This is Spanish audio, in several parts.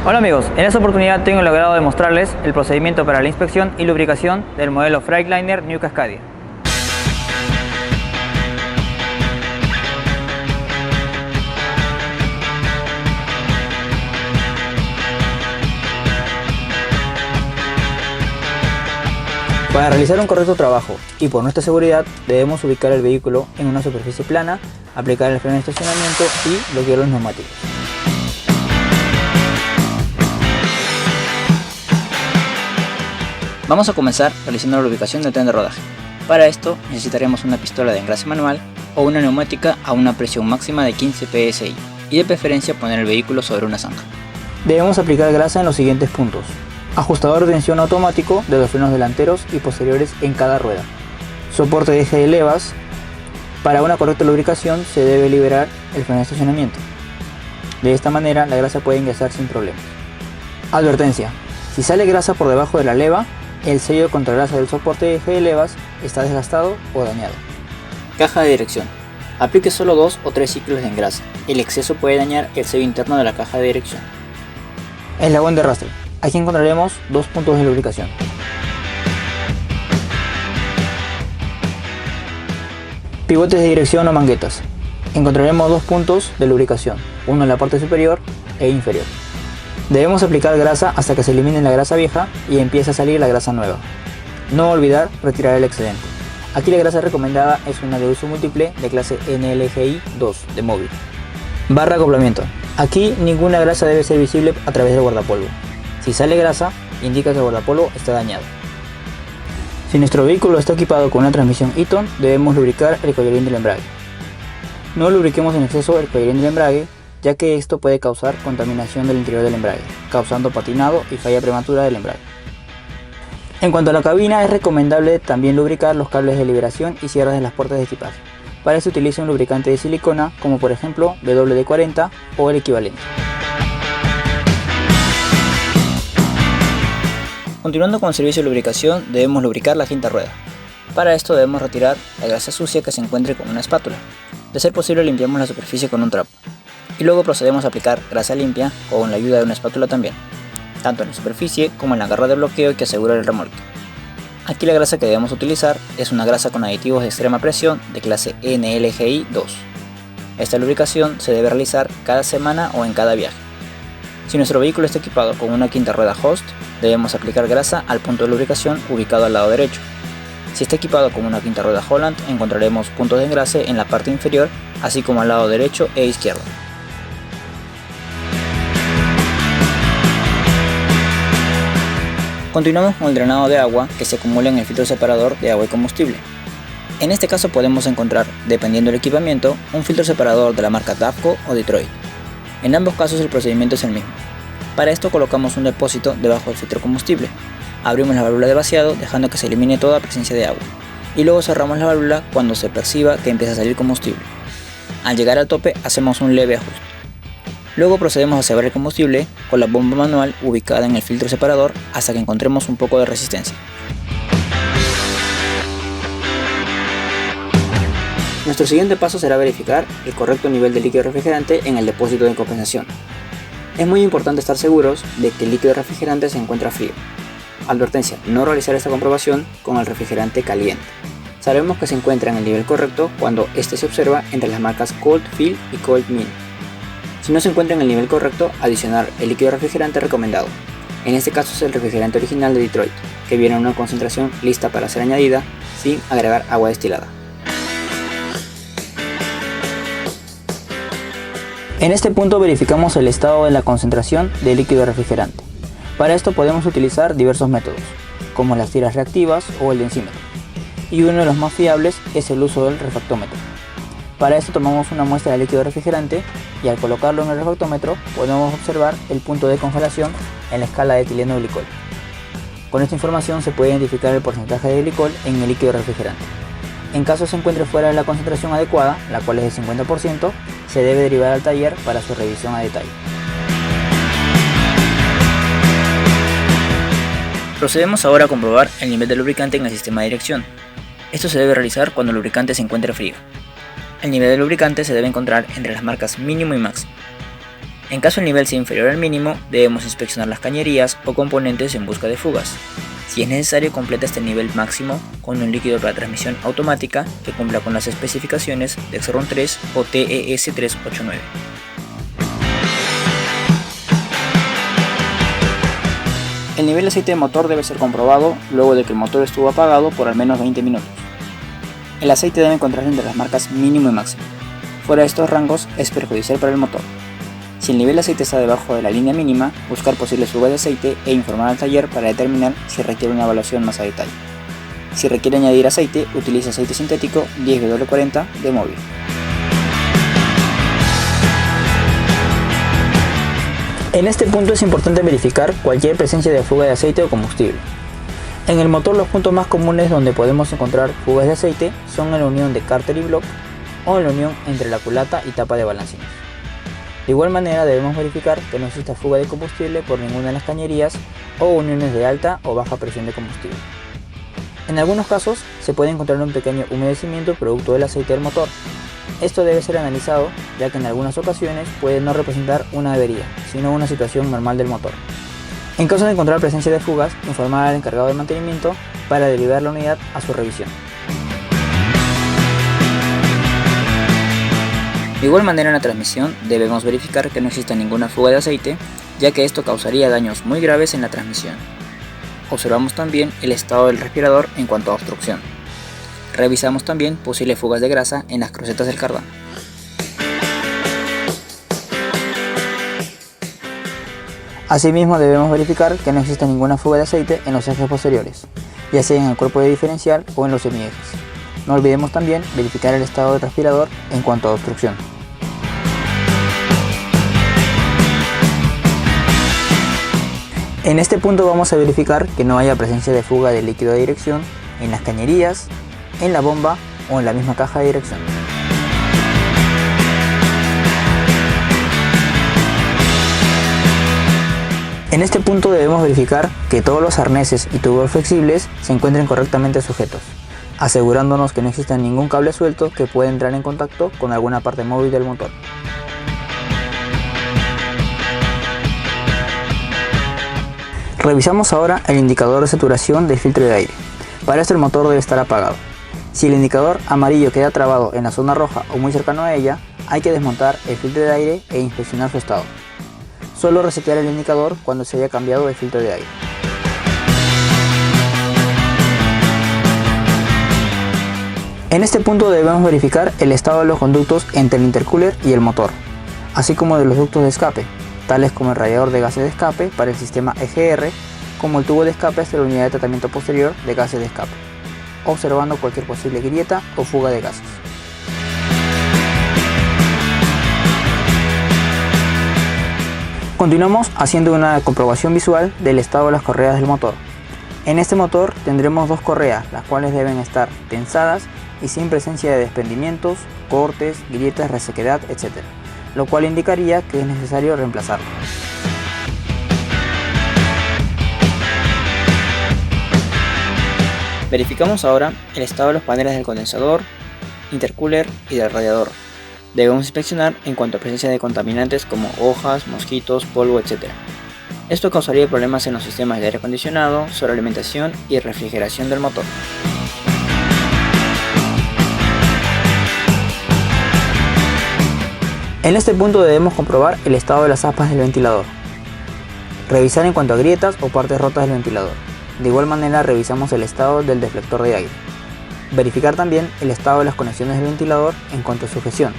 Hola amigos, en esta oportunidad tengo el agrado de mostrarles el procedimiento para la inspección y lubricación del modelo Freightliner New Cascadia. Para realizar un correcto trabajo y por nuestra seguridad debemos ubicar el vehículo en una superficie plana, aplicar el freno de estacionamiento y bloquear los neumáticos. Vamos a comenzar realizando la lubricación del tren de rodaje. Para esto necesitaremos una pistola de engrase manual o una neumática a una presión máxima de 15 psi y de preferencia poner el vehículo sobre una zanja. Debemos aplicar grasa en los siguientes puntos: ajustador de tensión automático de los frenos delanteros y posteriores en cada rueda, soporte de eje de levas. Para una correcta lubricación se debe liberar el freno de estacionamiento. De esta manera la grasa puede ingresar sin problemas. Advertencia: si sale grasa por debajo de la leva, el sello de contragrasa del soporte de eje de levas está desgastado o dañado. Caja de dirección: aplique solo 2 o 3 ciclos de engrase. El exceso puede dañar el sello interno de la caja de dirección. Eslabón de arrastre: aquí encontraremos 2 puntos de lubricación. Pivotes de dirección o manguetas: encontraremos 2 puntos de lubricación, uno en la parte superior e inferior. Debemos aplicar grasa hasta que se elimine la grasa vieja y empiece a salir la grasa nueva. No olvidar retirar el excedente. Aquí la grasa recomendada es una de uso múltiple de clase NLGI 2 de móvil. Barra de acoplamiento: aquí ninguna grasa debe ser visible a través del guardapolvo. Si sale grasa, indica que el guardapolvo está dañado. Si nuestro vehículo está equipado con una transmisión Eaton, debemos lubricar el collarín del embrague. No lubriquemos en exceso el collarín del embrague, ya que esto puede causar contaminación del interior del embrague, causando patinado y falla prematura del embrague. En cuanto a la cabina, es recomendable también lubricar los cables de liberación y cierres de las puertas de equipaje. Para eso utilice un lubricante de silicona, como por ejemplo WD-40 o el equivalente. Continuando con el servicio de lubricación, debemos lubricar la quinta rueda. Para esto debemos retirar la grasa sucia que se encuentre con una espátula. De ser posible, limpiamos la superficie con un trapo. Y luego procedemos a aplicar grasa limpia con la ayuda de una espátula también, tanto en la superficie como en la garra de bloqueo que asegura el remolque. Aquí la grasa que debemos utilizar es una grasa con aditivos de extrema presión de clase NLGI 2. Esta lubricación se debe realizar cada semana o en cada viaje. Si nuestro vehículo está equipado con una quinta rueda Host, debemos aplicar grasa al punto de lubricación ubicado al lado derecho. Si está equipado con una quinta rueda Holland, encontraremos puntos de engrase en la parte inferior, así como al lado derecho e izquierdo. Continuamos con el drenado de agua que se acumula en el filtro separador de agua y combustible. En este caso podemos encontrar, dependiendo del equipamiento, un filtro separador de la marca Dafco o Detroit. En ambos casos el procedimiento es el mismo. Para esto colocamos un depósito debajo del filtro combustible. Abrimos la válvula de vaciado dejando que se elimine toda presencia de agua. Y luego cerramos la válvula cuando se perciba que empieza a salir combustible. Al llegar al tope hacemos un leve ajuste. Luego procedemos a cebar el combustible con la bomba manual ubicada en el filtro separador hasta que encontremos un poco de resistencia. Nuestro siguiente paso será verificar el correcto nivel de líquido refrigerante en el depósito de compensación. Es muy importante estar seguros de que el líquido refrigerante se encuentra frío. Advertencia: no realizar esta comprobación con el refrigerante caliente. Sabemos que se encuentra en el nivel correcto cuando este se observa entre las marcas Cold Fill y Cold Mini. Si no se encuentra en el nivel correcto, adicionar el líquido refrigerante recomendado. En este caso es el refrigerante original de Detroit, que viene en una concentración lista para ser añadida sin agregar agua destilada. En este punto verificamos el estado de la concentración del líquido refrigerante. Para esto podemos utilizar diversos métodos, como las tiras reactivas o el densímetro, y uno de los más fiables es el uso del refractómetro. Para esto tomamos una muestra de líquido refrigerante y al colocarlo en el refractómetro podemos observar el punto de congelación en la escala de etileno-glicol. Con esta información se puede identificar el porcentaje de glicol en el líquido refrigerante. En caso se encuentre fuera de la concentración adecuada, la cual es del 50%, se debe derivar al taller para su revisión a detalle. Procedemos ahora a comprobar el nivel de lubricante en el sistema de dirección. Esto se debe realizar cuando el lubricante se encuentre frío. El nivel de lubricante se debe encontrar entre las marcas mínimo y máximo. En caso el nivel sea inferior al mínimo, debemos inspeccionar las cañerías o componentes en busca de fugas. Si es necesario, completa este nivel máximo con un líquido para transmisión automática que cumpla con las especificaciones de Exorun 3 o TES 389. El nivel de aceite de motor debe ser comprobado luego de que el motor estuvo apagado por al menos 20 minutos. El aceite debe encontrarse entre las marcas mínimo y máximo. Fuera de estos rangos es perjudicial para el motor. Si el nivel de aceite está debajo de la línea mínima, buscar posibles fugas de aceite e informar al taller para determinar si requiere una evaluación más a detalle. Si requiere añadir aceite, utilice aceite sintético 10W40 de móvil. En este punto es importante verificar cualquier presencia de fuga de aceite o combustible. En el motor los puntos más comunes donde podemos encontrar fugas de aceite son en la unión de cárter y block o en la unión entre la culata y tapa de balancines. De igual manera debemos verificar que no exista fuga de combustible por ninguna de las cañerías o uniones de alta o baja presión de combustible. En algunos casos se puede encontrar un pequeño humedecimiento producto del aceite del motor. Esto debe ser analizado, ya que en algunas ocasiones puede no representar una avería, sino una situación normal del motor. En caso de encontrar presencia de fugas, informar al encargado de mantenimiento para derivar la unidad a su revisión. De igual manera en la transmisión debemos verificar que no exista ninguna fuga de aceite, ya que esto causaría daños muy graves en la transmisión. Observamos también el estado del respirador en cuanto a obstrucción. Revisamos también posibles fugas de grasa en las crucetas del cardán. Asimismo debemos verificar que no exista ninguna fuga de aceite en los ejes posteriores, ya sea en el cuerpo de diferencial o en los semiejes. No olvidemos también verificar el estado del respirador en cuanto a obstrucción. En este punto vamos a verificar que no haya presencia de fuga de líquido de dirección en las cañerías, en la bomba o en la misma caja de dirección. En este punto debemos verificar que todos los arneses y tubos flexibles se encuentren correctamente sujetos, asegurándonos que no exista ningún cable suelto que pueda entrar en contacto con alguna parte móvil del motor. Revisamos ahora el indicador de saturación del filtro de aire. Para esto el motor debe estar apagado. Si el indicador amarillo queda trabado en la zona roja o muy cercano a ella, hay que desmontar el filtro de aire e inspeccionar su estado. Solo resetear el indicador cuando se haya cambiado el filtro de aire. En este punto debemos verificar el estado de los conductos entre el intercooler y el motor, así como de los ductos de escape, tales como el radiador de gases de escape para el sistema EGR, como el tubo de escape hacia la unidad de tratamiento posterior de gases de escape, observando cualquier posible grieta o fuga de gases. Continuamos haciendo una comprobación visual del estado de las correas del motor. En este motor tendremos dos correas, las cuales deben estar tensadas y sin presencia de desprendimientos, cortes, grietas, resequedad, etc., lo cual indicaría que es necesario reemplazarlo. Verificamos ahora el estado de los paneles del condensador, intercooler y del radiador. Debemos inspeccionar en cuanto a presencia de contaminantes como hojas, mosquitos, polvo, etc. Esto causaría problemas en los sistemas de aire acondicionado, sobrealimentación y refrigeración del motor. En este punto debemos comprobar el estado de las aspas del ventilador. Revisar en cuanto a grietas o partes rotas del ventilador. De igual manera revisamos el estado del deflector de aire. Verificar también el estado de las conexiones del ventilador en cuanto a sujeción.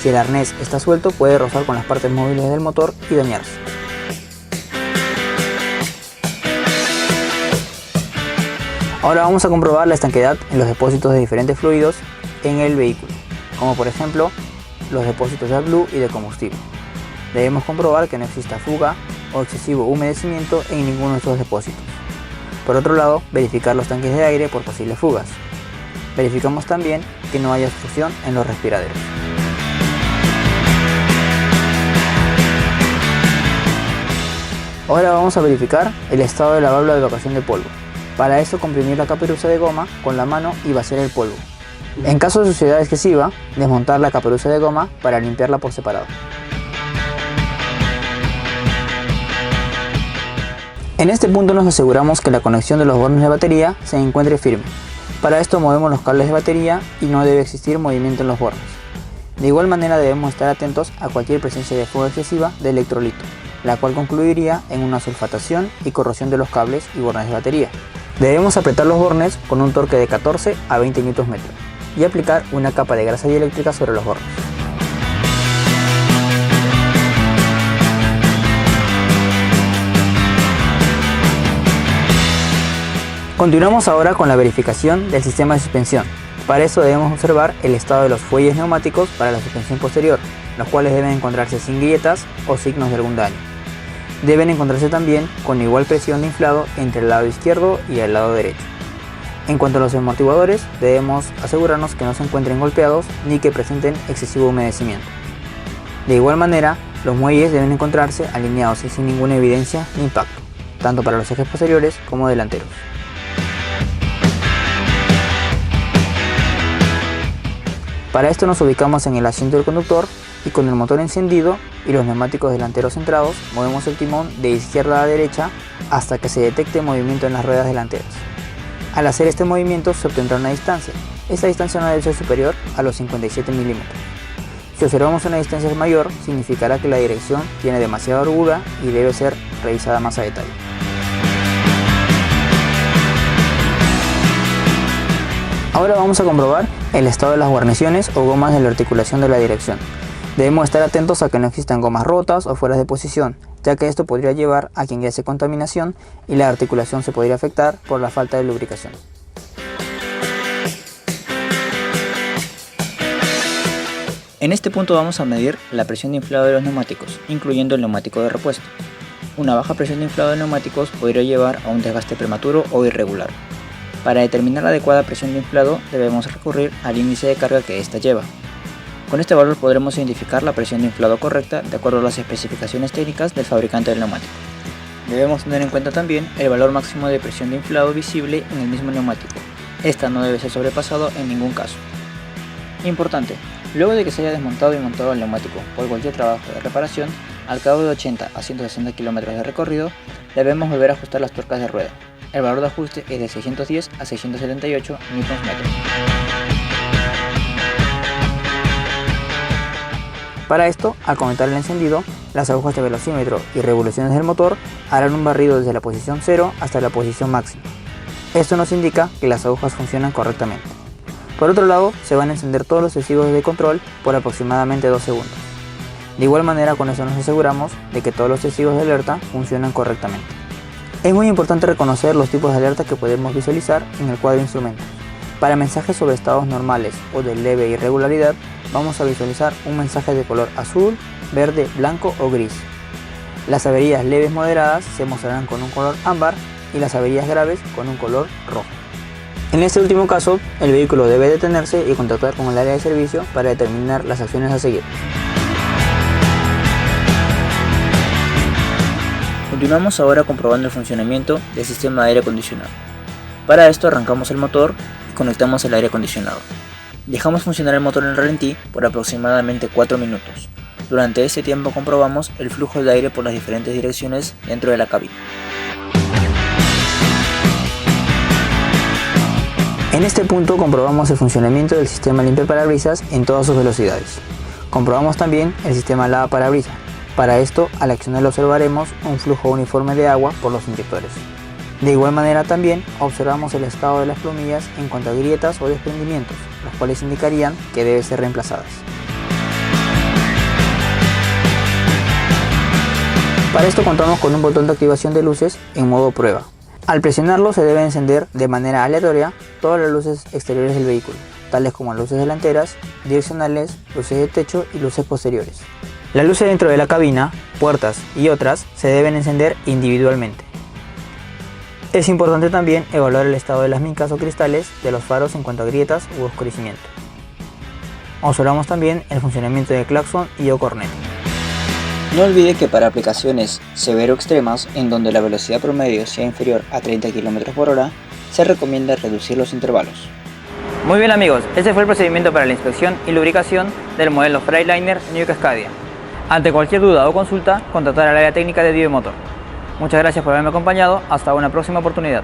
Si el arnés está suelto puede rozar con las partes móviles del motor y dañarse. Ahora vamos a comprobar la estanqueidad en los depósitos de diferentes fluidos en el vehículo, como por ejemplo los depósitos de AdBlue y de combustible. Debemos comprobar que no exista fuga o excesivo humedecimiento en ninguno de estos depósitos. Por otro lado, verificar los tanques de aire por posibles fugas. Verificamos también que no haya obstrucción en los respiraderos. Ahora vamos a verificar el estado de la válvula de evacuación de polvo. Para eso comprimir la caperuza de goma con la mano y vaciar el polvo. En caso de suciedad excesiva, desmontar la caperuza de goma para limpiarla por separado. En este punto nos aseguramos que la conexión de los bornes de batería se encuentre firme. Para esto movemos los cables de batería y no debe existir movimiento en los bornes. De igual manera debemos estar atentos a cualquier presencia de fuga excesiva de electrolito, la cual concluiría en una sulfatación y corrosión de los cables y bornes de batería. Debemos apretar los bornes con un torque de 14 a 20 Nm y aplicar una capa de grasa dieléctrica sobre los bornes. Continuamos ahora con la verificación del sistema de suspensión. Para eso debemos observar el estado de los fuelles neumáticos para la suspensión posterior, los cuales deben encontrarse sin grietas o signos de algún daño. Deben encontrarse también con igual presión de inflado entre el lado izquierdo y el lado derecho. En cuanto a los amortiguadores, debemos asegurarnos que no se encuentren golpeados ni que presenten excesivo humedecimiento. De igual manera, los muelles deben encontrarse alineados y sin ninguna evidencia de impacto, tanto para los ejes posteriores como delanteros. Para esto nos ubicamos en el asiento del conductor y con el motor encendido y los neumáticos delanteros centrados, movemos el timón de izquierda a derecha hasta que se detecte movimiento en las ruedas delanteras. Al hacer este movimiento se obtendrá una distancia. Esta distancia no debe ser superior a los 57 mm. Si observamos una distancia mayor, significará que la dirección tiene demasiada holgura y debe ser revisada más a detalle. Ahora vamos a comprobar el estado de las guarniciones o gomas de la articulación de la dirección. Debemos estar atentos a que no existan gomas rotas o fuera de posición, ya que esto podría llevar a que ingrese contaminación y la articulación se podría afectar por la falta de lubricación. En este punto vamos a medir la presión de inflado de los neumáticos, incluyendo el neumático de repuesto. Una baja presión de inflado de neumáticos podría llevar a un desgaste prematuro o irregular. Para determinar la adecuada presión de inflado debemos recurrir al índice de carga que ésta lleva. Con este valor podremos identificar la presión de inflado correcta de acuerdo a las especificaciones técnicas del fabricante del neumático. Debemos tener en cuenta también el valor máximo de presión de inflado visible en el mismo neumático. Esta no debe ser sobrepasado en ningún caso. Importante, luego de que se haya desmontado y montado el neumático por cualquier trabajo de reparación, al cabo de 80 a 160 km de recorrido, debemos volver a ajustar las tuercas de rueda. El valor de ajuste es de 610 a 678 Nm. Para esto, al comentar el encendido, las agujas de velocímetro y revoluciones del motor harán un barrido desde la posición 0 hasta la posición máxima. Esto nos indica que las agujas funcionan correctamente. Por otro lado, se van a encender todos los testigos de control por aproximadamente 2 segundos. De igual manera, con eso nos aseguramos de que todos los testigos de alerta funcionan correctamente. Es muy importante reconocer los tipos de alerta que podemos visualizar en el cuadro de instrumentos. Para mensajes sobre estados normales o de leve irregularidad, vamos a visualizar un mensaje de color azul, verde, blanco o gris. Las averías leves moderadas se mostrarán con un color ámbar y las averías graves con un color rojo. En este último caso, el vehículo debe detenerse y contactar con el área de servicio para determinar las acciones a seguir. Continuamos ahora comprobando el funcionamiento del sistema de aire acondicionado. Para esto arrancamos el motor y conectamos el aire acondicionado. Dejamos funcionar el motor en ralentí por aproximadamente 4 minutos. Durante este tiempo comprobamos el flujo de aire por las diferentes direcciones dentro de la cabina. En este punto comprobamos el funcionamiento del sistema limpiaparabrisas en todas sus velocidades. Comprobamos también el sistema lavaparabrisas. Para esto, al accionarlo observaremos un flujo uniforme de agua por los inyectores. De igual manera también observamos el estado de las plumillas en cuanto a grietas o desprendimientos, los cuales indicarían que deben ser reemplazadas. Para esto contamos con un botón de activación de luces en modo prueba. Al presionarlo se debe encender de manera aleatoria todas las luces exteriores del vehículo, tales como luces delanteras, direccionales, luces de techo y luces posteriores. Las luces dentro de la cabina, puertas y otras se deben encender individualmente. Es importante también evaluar el estado de las micas o cristales de los faros en cuanto a grietas u oscurecimiento. Observamos también el funcionamiento del claxon y o corneta. No olvide que para aplicaciones severo extremas, en donde la velocidad promedio sea inferior a 30 km por hora, se recomienda reducir los intervalos. Muy bien amigos, este fue el procedimiento para la inspección y lubricación del modelo Freightliner New Cascadia. Ante cualquier duda o consulta, contactar al área técnica de Dive Motor. Muchas gracias por haberme acompañado, hasta una próxima oportunidad.